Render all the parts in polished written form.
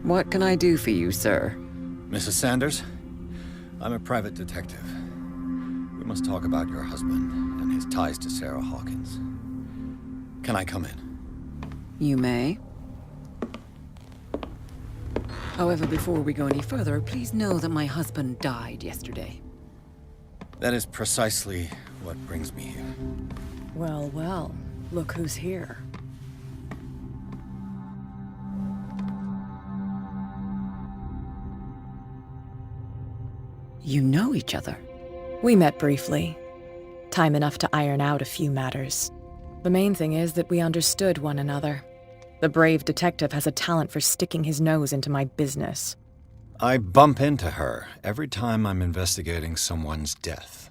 What can I do for you, sir? Mrs. Sanders, I'm a private detective. We must talk about your husband and his ties to Sarah Hawkins. Can I come in? You may. However, before we go any further, please know that my husband died yesterday. That is precisely what brings me here. Well, well, look who's here. You know each other? We met briefly. Time enough to iron out a few matters. The main thing is that we understood one another. The brave detective has a talent for sticking his nose into my business. I bump into her every time I'm investigating someone's death.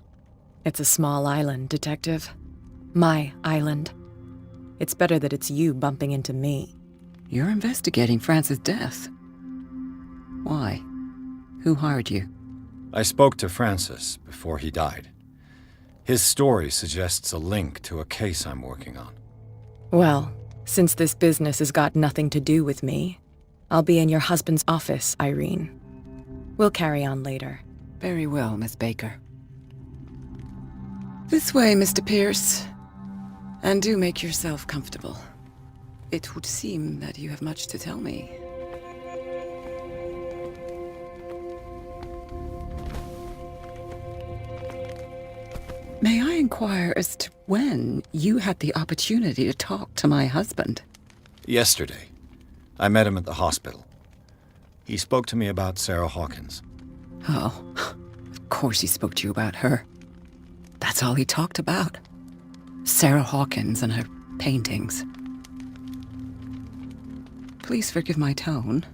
It's a small island, detective. My island. It's better that it's you bumping into me. You're investigating Francis' death. Why? Who hired you? I spoke to Francis before he died. His story suggests a link to a case I'm working on. Well, since this business has got nothing to do with me, I'll be in your husband's office, Irene. We'll carry on later. Very well, Miss Baker. This way, Mr. Pierce. And do make yourself comfortable. It would seem that you have much to tell me. May I inquire as to when you had the opportunity to talk to my husband? Yesterday, I met him at the hospital. He spoke to me about Sarah Hawkins. Oh, of course he spoke to you about her. That's all he talked about. Sarah Hawkins and her paintings. Please forgive my tone.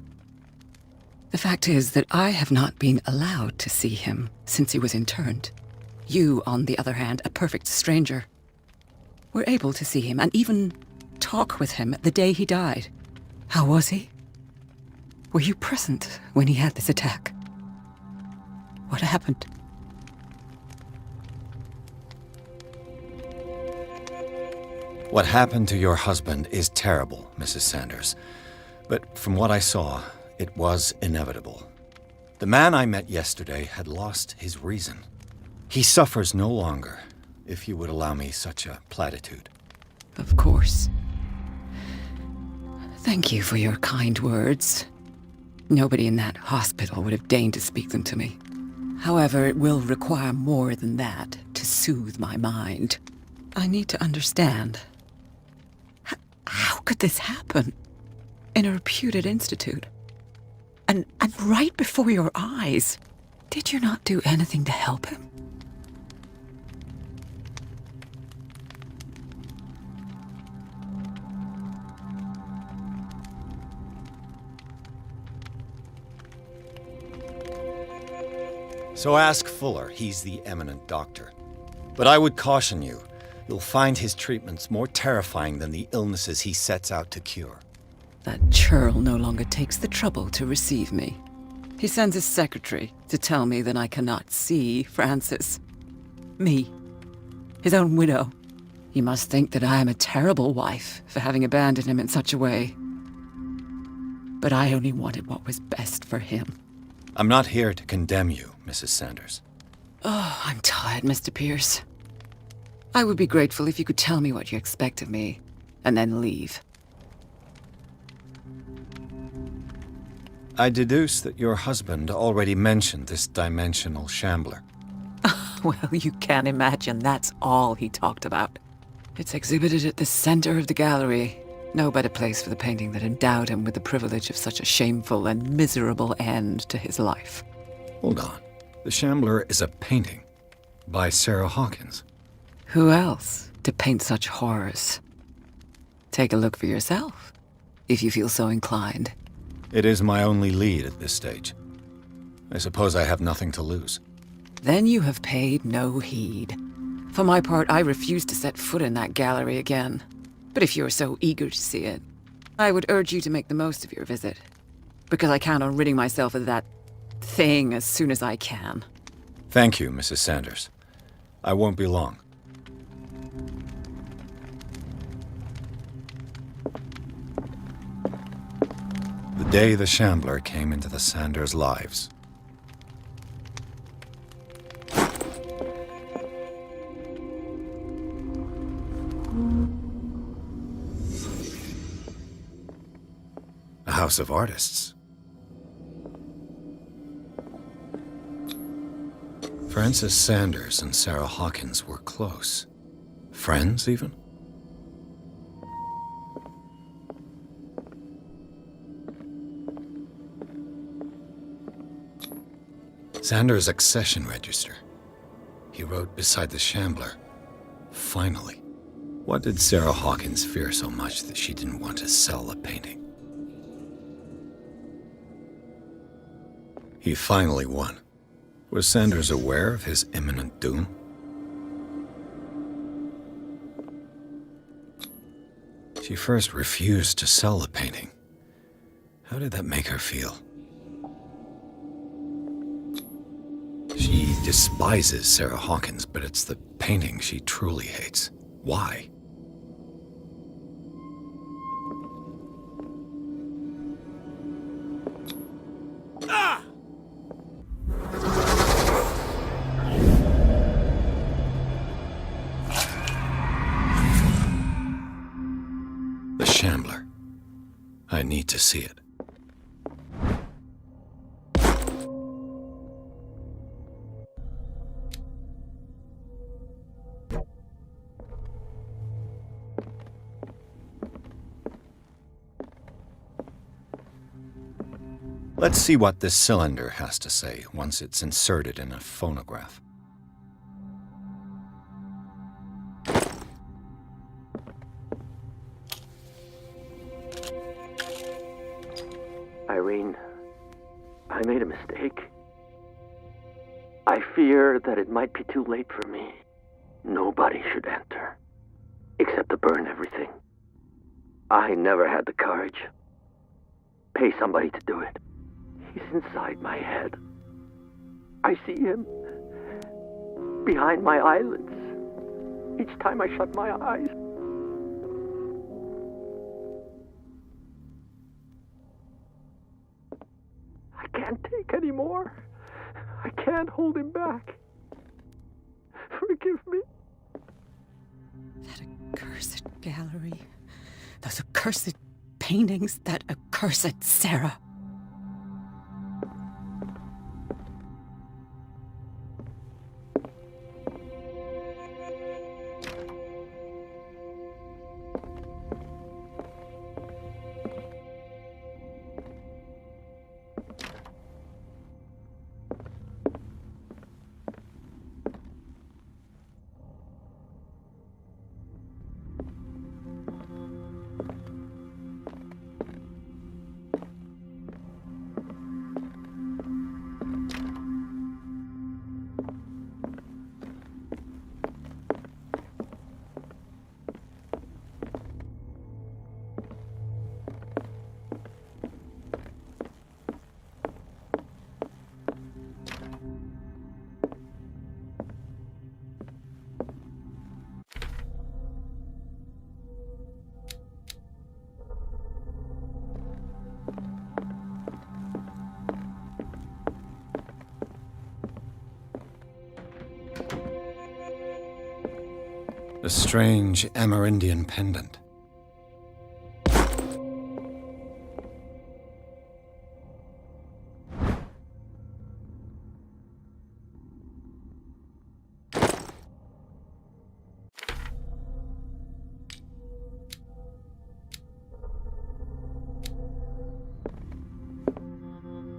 The fact is that I have not been allowed to see him since he was interned. You, on the other hand, a perfect stranger, were able to see him and even talk with him the day he died. How was he? Were you present when he had this attack? What happened? What happened to your husband is terrible, Mrs. Sanders. But from what I saw, it was inevitable. The man I met yesterday had lost his reason. He suffers no longer, if you would allow me such a platitude. Of course. Thank you for your kind words. Nobody in that hospital would have deigned to speak them to me. However, it will require more than that to soothe my mind. I need to understand. How could this happen? In a reputed institute? And right before your eyes? Did you not do anything to help him? So ask Fuller, he's the eminent doctor. But I would caution you, you'll find his treatments more terrifying than the illnesses he sets out to cure. That churl no longer takes the trouble to receive me. He sends his secretary to tell me that I cannot see Francis. Me. His own widow. He must think that I am a terrible wife for having abandoned him in such a way. But I only wanted what was best for him. I'm not here to condemn you, Mrs. Sanders. Oh, I'm tired, Mr. Pierce. I would be grateful if you could tell me what you expect of me, and then leave. I deduce that your husband already mentioned this Dimensional Shambler. Well, you can imagine that's all he talked about. It's exhibited at the center of the gallery. No better place for the painting that endowed him with the privilege of such a shameful and miserable end to his life. Hold on. The Shambler is a painting by Sarah Hawkins. Who else to paint such horrors? Take a look for yourself, if you feel so inclined. It is my only lead at this stage. I suppose I have nothing to lose. Then you have paid no heed. For my part, I refuse to set foot in that gallery again. But if you're so eager to see it, I would urge you to make the most of your visit. Because I count on ridding myself of that thing as soon as I can. Thank you, Mrs. Sanders. I won't be long. The day the Shambler came into the Sanders' lives. A house of artists. Francis Sanders and Sarah Hawkins were close. Friends, even? Sanders' accession register. He wrote beside the Shambler, "Finally." What did Sarah Hawkins fear so much that she didn't want to sell the painting? He finally won. Was Sanders aware of his imminent doom? She first refused to sell the painting. How did that make her feel? She despises Sarah Hawkins, but it's the painting she truly hates. Why? The Shambler. I need to see it. Let's see what this cylinder has to say once it's inserted in a phonograph. Irene, I made a mistake. I fear that it might be too late for me. Nobody should enter, except to burn everything. I never had the courage. Pay somebody to do it. He's inside my head. I see him behind my eyelids each time I shut my eyes. I can't take any more. I can't hold him back. Forgive me. That accursed gallery. Those accursed paintings. That accursed Sarah. A strange Amerindian pendant.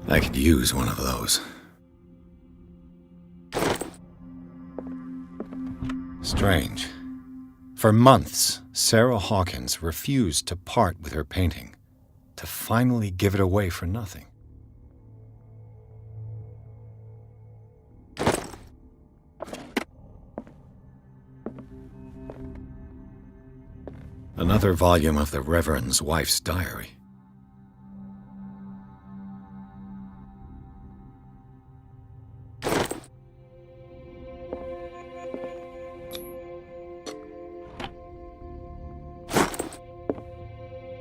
I could use one of those. Strange. For months, Sarah Hawkins refused to part with her painting, to finally give it away for nothing. Another volume of the Reverend's wife's diary.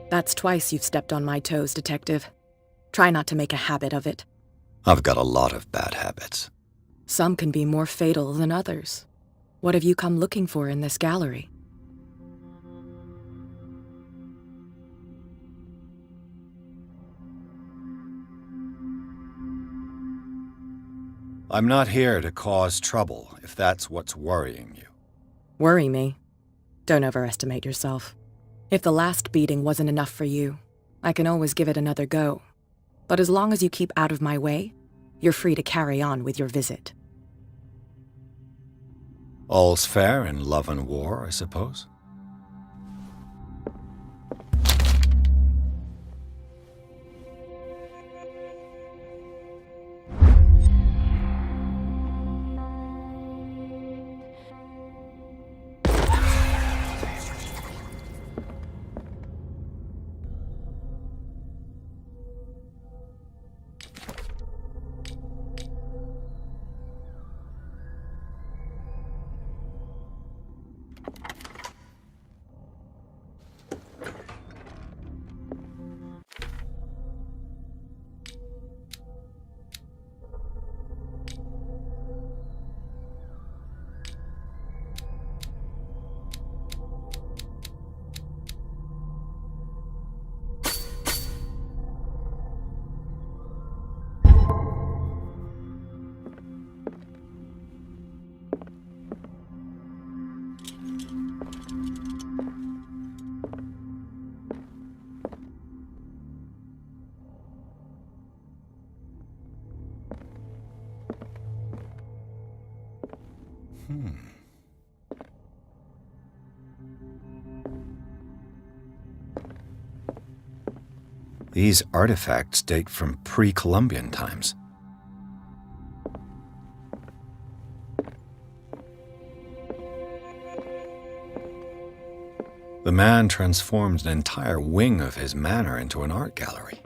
That's twice you've stepped on my toes, Detective. Try not to make a habit of it. I've got a lot of bad habits. Some can be more fatal than others. What have you come looking for in this gallery? I'm not here to cause trouble, if that's what's worrying you. Worry me? Don't overestimate yourself. If the last beating wasn't enough for you, I can always give it another go. But as long as you keep out of my way, you're free to carry on with your visit. All's fair in love and war, I suppose? These artifacts date from pre-Columbian times. The man transformed an entire wing of his manor into an art gallery.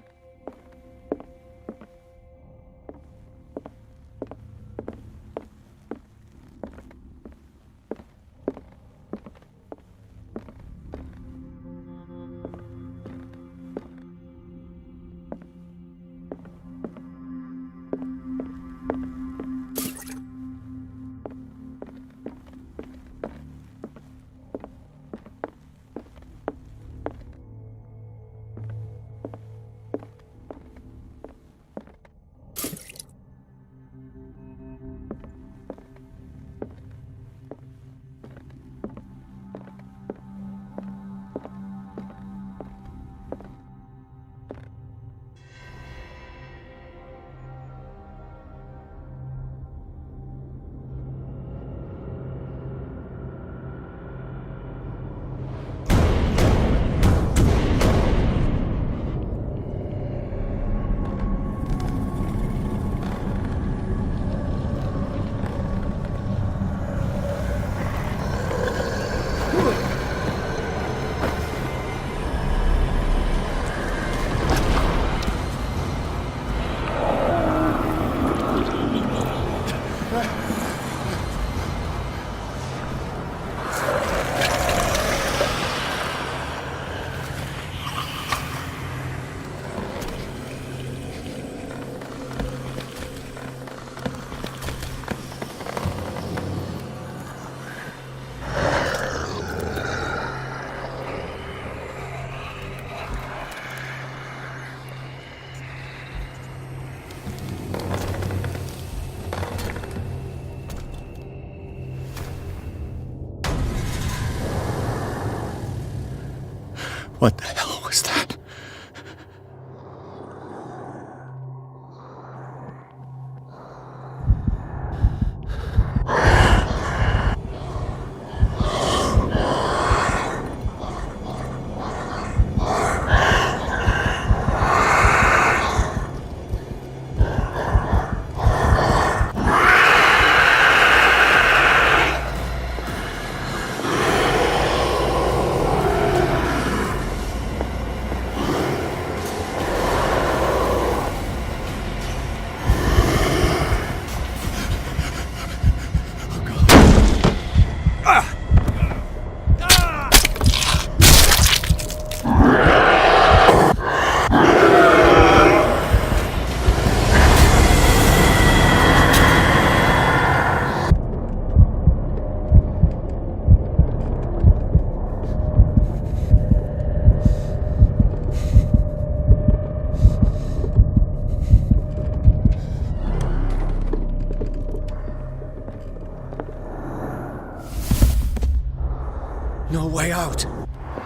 way out.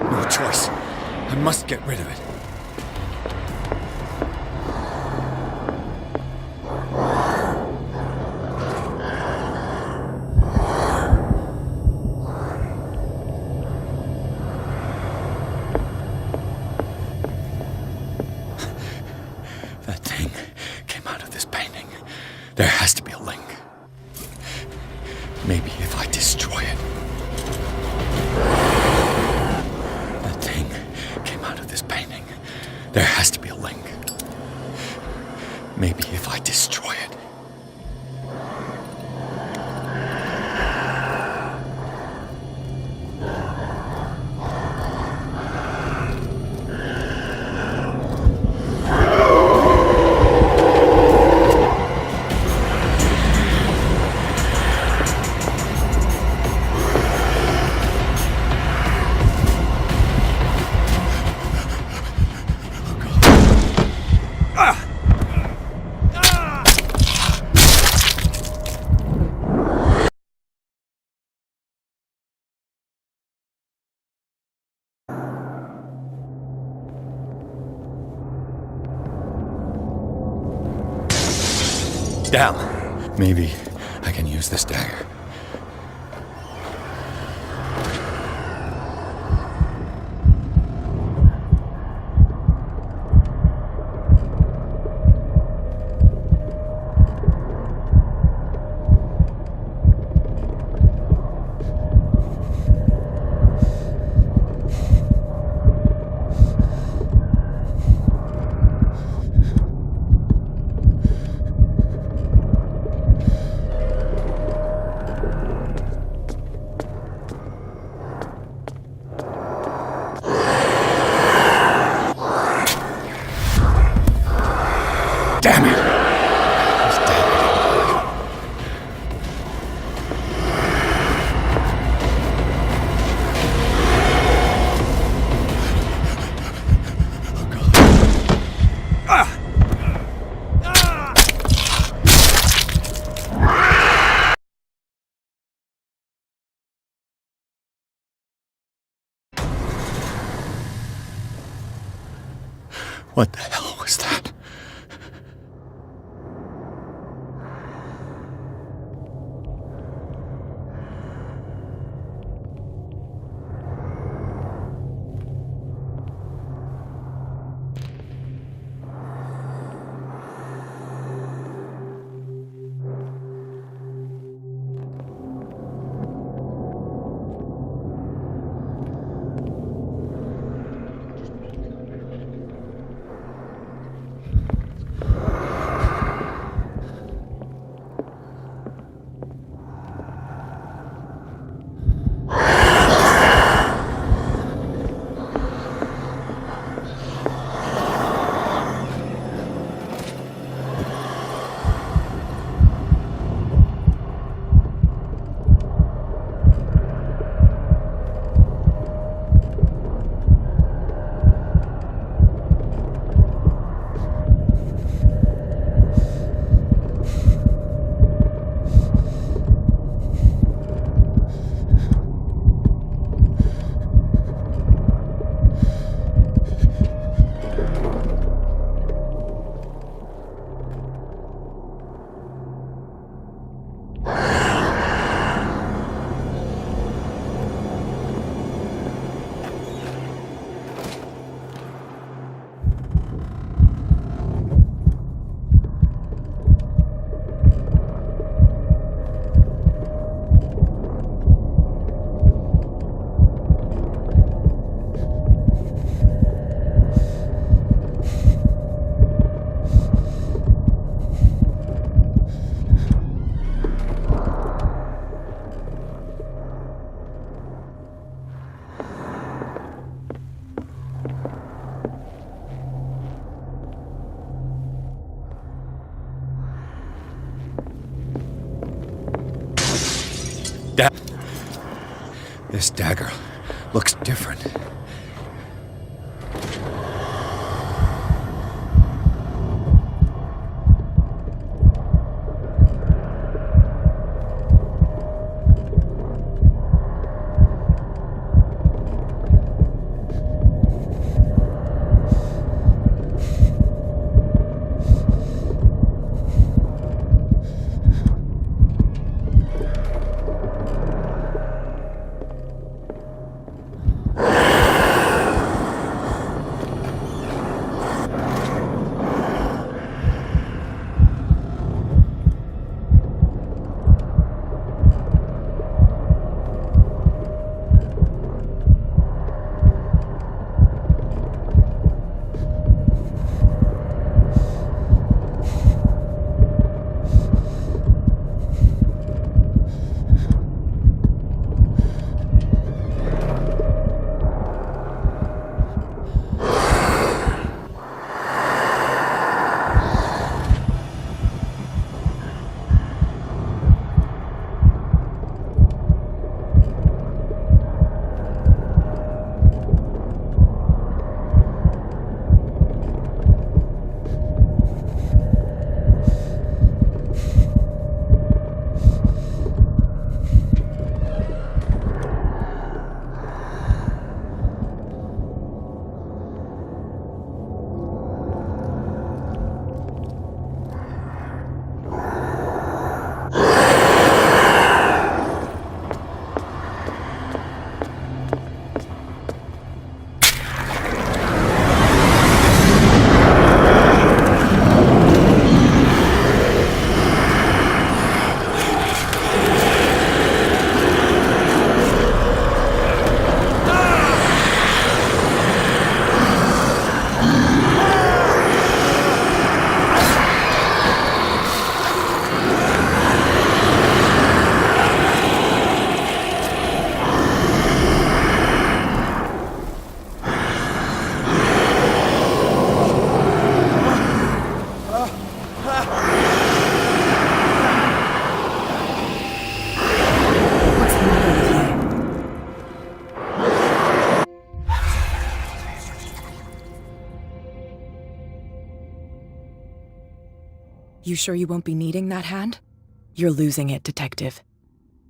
No choice. I must get rid of it. That thing came out of this painting. There has to be a link. Maybe if I destroy it. That thing came out of this painting. There has to be a link. Maybe if I destroy it. Damn. Maybe I can use this dagger. Damn it! What the hell was that? This dagger looks different. You sure you won't be needing that hand? You're losing it, Detective.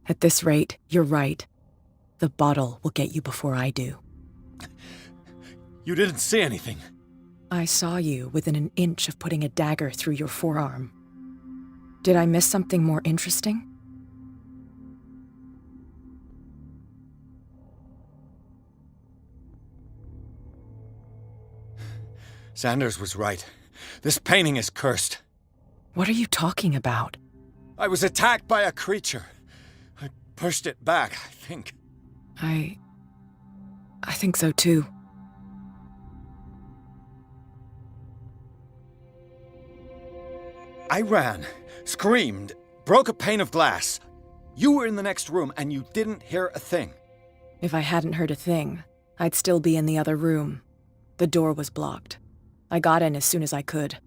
At this rate, you're right. The bottle will get you before I do. You didn't see anything. I saw you within an inch of putting a dagger through your forearm. Did I miss something more interesting? Sanders was right. This painting is cursed. What are you talking about? I was attacked by a creature. I pushed it back, I think. I think so too. I ran, screamed, broke a pane of glass. You were in the next room and you didn't hear a thing. If I hadn't heard a thing, I'd still be in the other room. The door was blocked. I got in as soon as I could.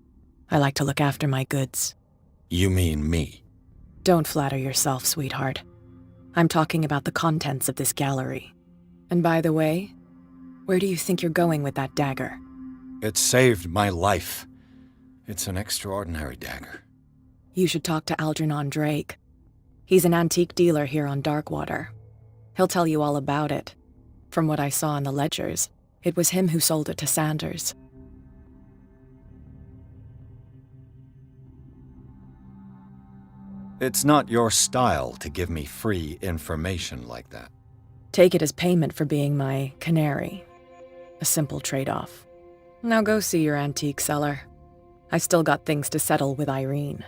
I like to look after my goods. You mean me? Don't flatter yourself, sweetheart. I'm talking about the contents of this gallery. And by the way, where do you think you're going with that dagger? It saved my life. It's an extraordinary dagger. You should talk to Algernon Drake. He's an antique dealer here on Darkwater. He'll tell you all about it. From what I saw in the ledgers, it was him who sold it to Sanders. It's not your style to give me free information like that. Take it as payment for being my canary. A simple trade-off. Now go see your antique seller. I've still got things to settle with Irene.